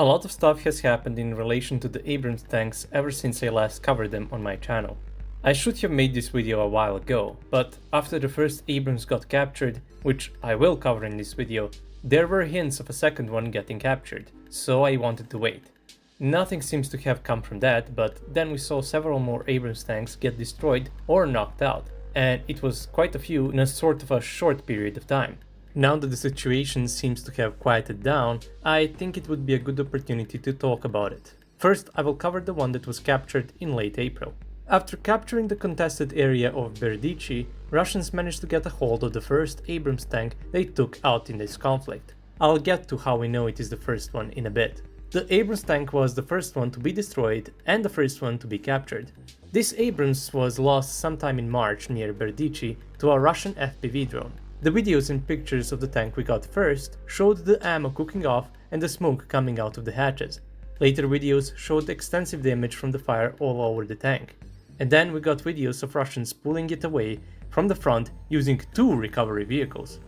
A lot of stuff has happened in relation to the Abrams tanks ever since I last covered them on my channel. I should have made this video a while ago, but after the first Abrams got captured, which I will cover in this video, there were hints of a second one getting captured, so I wanted to wait. Nothing seems to have come from that, but then we saw several more Abrams tanks get destroyed or knocked out, and it was quite a few in a sort of a short period of time. Now that the situation seems to have quieted down, I think it would be a good opportunity to talk about it. First, I will cover the one that was captured in late April. After capturing the contested area of Berdichi, Russians managed to get a hold of the first Abrams tank they took out in this conflict. I'll get to how we know it is the first one in a bit. The Abrams tank was the first one to be destroyed and the first one to be captured. This Abrams was lost sometime in March near Berdichi to a Russian FPV drone. The videos and pictures of the tank we got first showed the ammo cooking off and the smoke coming out of the hatches. Later videos showed extensive damage from the fire all over the tank. And then we got videos of Russians pulling it away from the front using 2 recovery vehicles.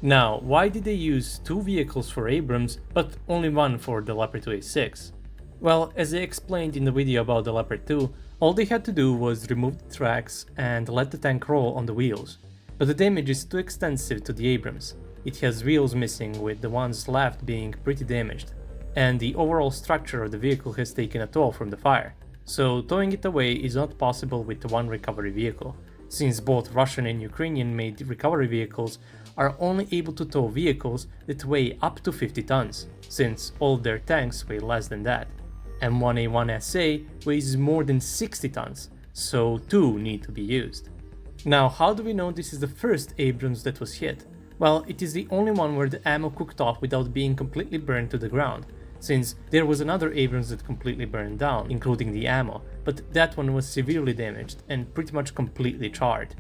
Now, why did they use 2 vehicles for Abrams but only one for the Leopard 2A6? Well, as I explained in the video about the Leopard 2, all they had to do was remove the tracks and let the tank roll on the wheels. But the damage is too extensive to the Abrams. It has wheels missing, with the ones left being pretty damaged, and the overall structure of the vehicle has taken a toll from the fire. So towing it away is not possible with one recovery vehicle, since both Russian and Ukrainian made recovery vehicles are only able to tow vehicles that weigh up to 50 tons, since all their tanks weigh less than that. M1A1SA weighs more than 60 tons, so 2 need to be used. Now, how do we know this is the first Abrams that was hit? Well, it is the only one where the ammo cooked off without being completely burned to the ground, since there was another Abrams that completely burned down, including the ammo, but that one was severely damaged and pretty much completely charred.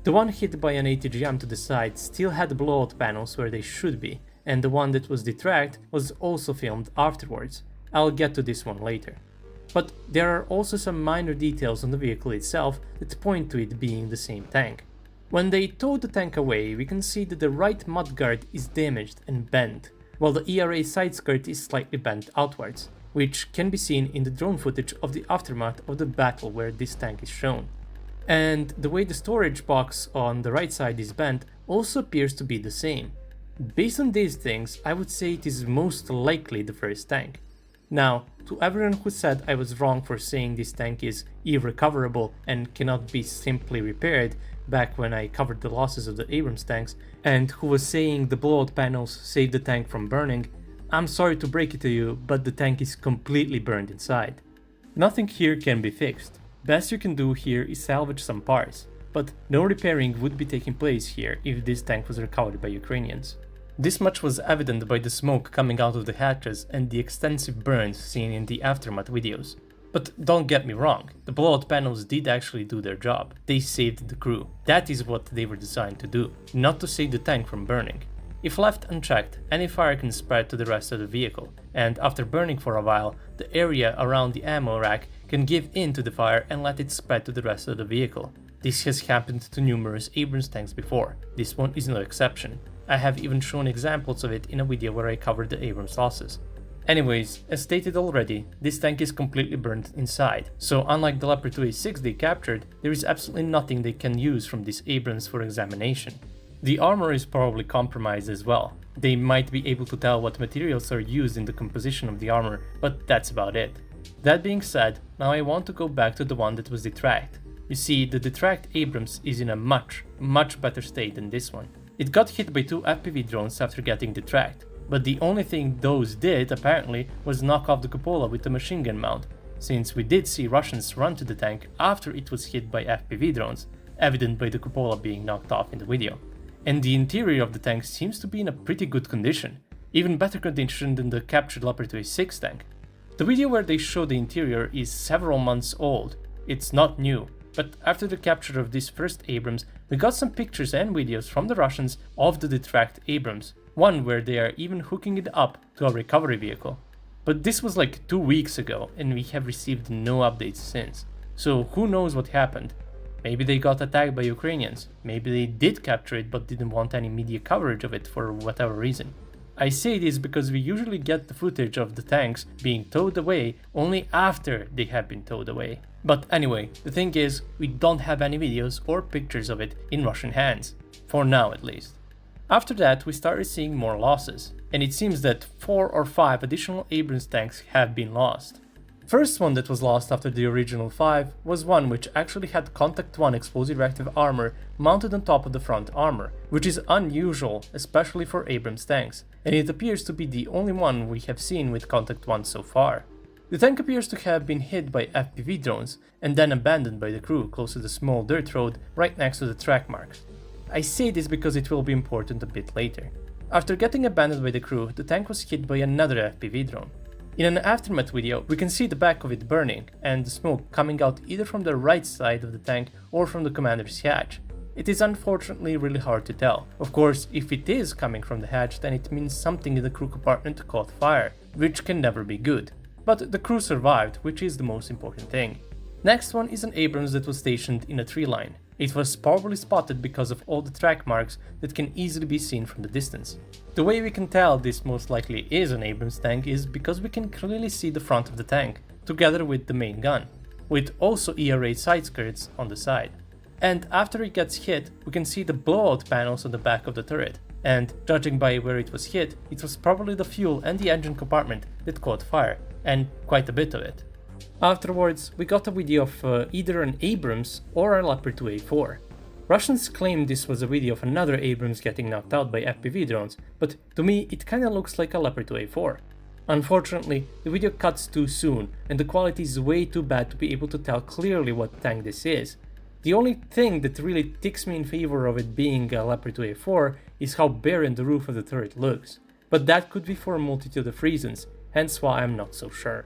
The one hit by an ATGM to the side still had blowout panels where they should be, and the one that was detracked was also filmed afterwards. I'll get to this one later. But there are also some minor details on the vehicle itself that point to it being the same tank. When they tow the tank away, we can see that the right mudguard is damaged and bent, while the ERA side skirt is slightly bent outwards, which can be seen in the drone footage of the aftermath of the battle where this tank is shown. And the way the storage box on the right side is bent also appears to be the same. Based on these things, I would say it is most likely the first tank. Now, to everyone who said I was wrong for saying this tank is irrecoverable and cannot be simply repaired back when I covered the losses of the Abrams tanks, and who was saying the blowout panels saved the tank from burning, I'm sorry to break it to you, but the tank is completely burned inside. Nothing here can be fixed. Best you can do here is salvage some parts, but no repairing would be taking place here if this tank was recovered by Ukrainians. This much was evident by the smoke coming out of the hatches and the extensive burns seen in the aftermath videos. But don't get me wrong, the blowout panels did actually do their job. They saved the crew. That is what they were designed to do, not to save the tank from burning. If left unchecked, any fire can spread to the rest of the vehicle, and after burning for a while, the area around the ammo rack can give in to the fire and let it spread to the rest of the vehicle. This has happened to numerous Abrams tanks before. This one is no exception. I have even shown examples of it in a video where I covered the Abrams losses. Anyways, as stated already, this tank is completely burned inside, so unlike the Leopard 2A6 they captured, there is absolutely nothing they can use from this Abrams for examination. The armor is probably compromised as well. They might be able to tell what materials are used in the composition of the armor, but that's about it. That being said, now I want to go back to the one that was detracked. You see, the detracked Abrams is in a much better state than this one. It got hit by 2 FPV drones after getting detracked, but the only thing those did, apparently, was knock off the cupola with a machine gun mount, since we did see Russians run to the tank after it was hit by FPV drones, evident by the cupola being knocked off in the video. And the interior of the tank seems to be in a pretty good condition, even better condition than the captured Leopard 2A6 tank. The video where they show the interior is several months old. It's not new. But after the capture of this first Abrams, we got some pictures and videos from the Russians of the detracked Abrams, one where they are even hooking it up to a recovery vehicle. But this was like 2 weeks ago, and we have received no updates since. So who knows what happened? Maybe they got attacked by Ukrainians, maybe they did capture it but didn't want any media coverage of it for whatever reason. I say this because we usually get the footage of the tanks being towed away only after they have been towed away. But anyway, the thing is, we don't have any videos or pictures of it in Russian hands. For now at least. After that we started seeing more losses, and it seems that 4 or 5 additional Abrams tanks have been lost. First one that was lost after the original 5 was one which actually had Contact 1 explosive reactive armor mounted on top of the front armor, which is unusual, especially for Abrams tanks, and it appears to be the only one we have seen with Contact 1 so far. The tank appears to have been hit by FPV drones and then abandoned by the crew close to the small dirt road right next to the track marks. I say this because it will be important a bit later. After getting abandoned by the crew, the tank was hit by another FPV drone. In an aftermath video, we can see the back of it burning and the smoke coming out either from the right side of the tank or from the commander's hatch. It is unfortunately really hard to tell. Of course, if it is coming from the hatch, then it means something in the crew compartment caught fire, which can never be good. But the crew survived, which is the most important thing. Next one is an Abrams that was stationed in a tree line. It was probably spotted because of all the track marks that can easily be seen from the distance. The way we can tell this most likely is an Abrams tank is because we can clearly see the front of the tank, together with the main gun, with also ERA side skirts on the side. And after it gets hit, we can see the blowout panels on the back of the turret, and judging by where it was hit, it was probably the fuel and the engine compartment that caught fire, and quite a bit of it. Afterwards, we got a video of either an Abrams or a Leopard 2A4. Russians claim this was a video of another Abrams getting knocked out by FPV drones, but to me it kinda looks like a Leopard 2A4. Unfortunately, the video cuts too soon and the quality is way too bad to be able to tell clearly what tank this is. The only thing that really ticks me in favor of it being a Leopard 2A4 is how barren the roof of the turret looks, but that could be for a multitude of reasons, hence why I'm not so sure.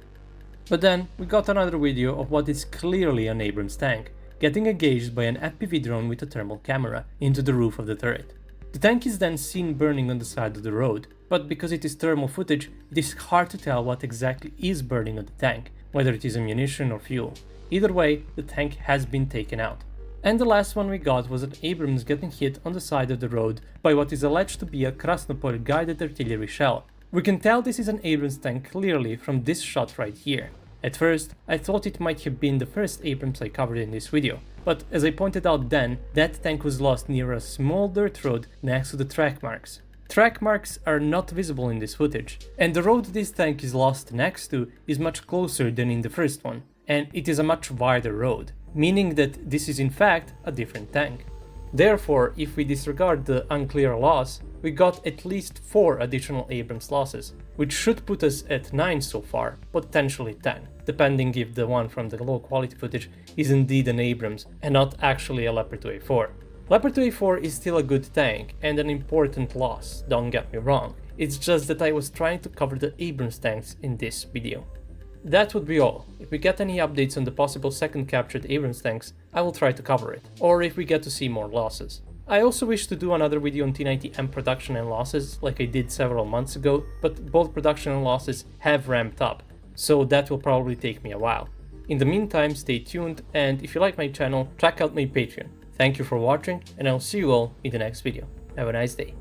But then we got another video of what is clearly an Abrams tank, getting engaged by an FPV drone with a thermal camera into the roof of the turret. The tank is then seen burning on the side of the road, but because it is thermal footage, it is hard to tell what exactly is burning on the tank, whether it is ammunition or fuel. Either way, the tank has been taken out. And the last one we got was an Abrams getting hit on the side of the road by what is alleged to be a Krasnopol guided artillery shell. We can tell this is an Abrams tank clearly from this shot right here. At first, I thought it might have been the first Abrams I covered in this video, but as I pointed out then, that tank was lost near a small dirt road next to the track marks. Track marks are not visible in this footage, and the road this tank is lost next to is much closer than in the first one, and it is a much wider road, meaning that this is in fact a different tank. Therefore, if we disregard the unclear loss, we got at least 4 additional Abrams losses, which should put us at 9 so far, potentially 10, depending if the one from the low quality footage is indeed an Abrams and not actually a Leopard 2A4. Leopard 2A4 is still a good tank and an important loss, don't get me wrong, it's just that I was trying to cover the Abrams tanks in this video. That would be all. If we get any updates on the possible second captured Abrams tanks, I will try to cover it, or if we get to see more losses. I also wish to do another video on T90M production and losses, like I did several months ago, but both production and losses have ramped up, so that will probably take me a while. In the meantime, stay tuned, and if you like my channel, check out my Patreon. Thank you for watching, and I'll see you all in the next video. Have a nice day.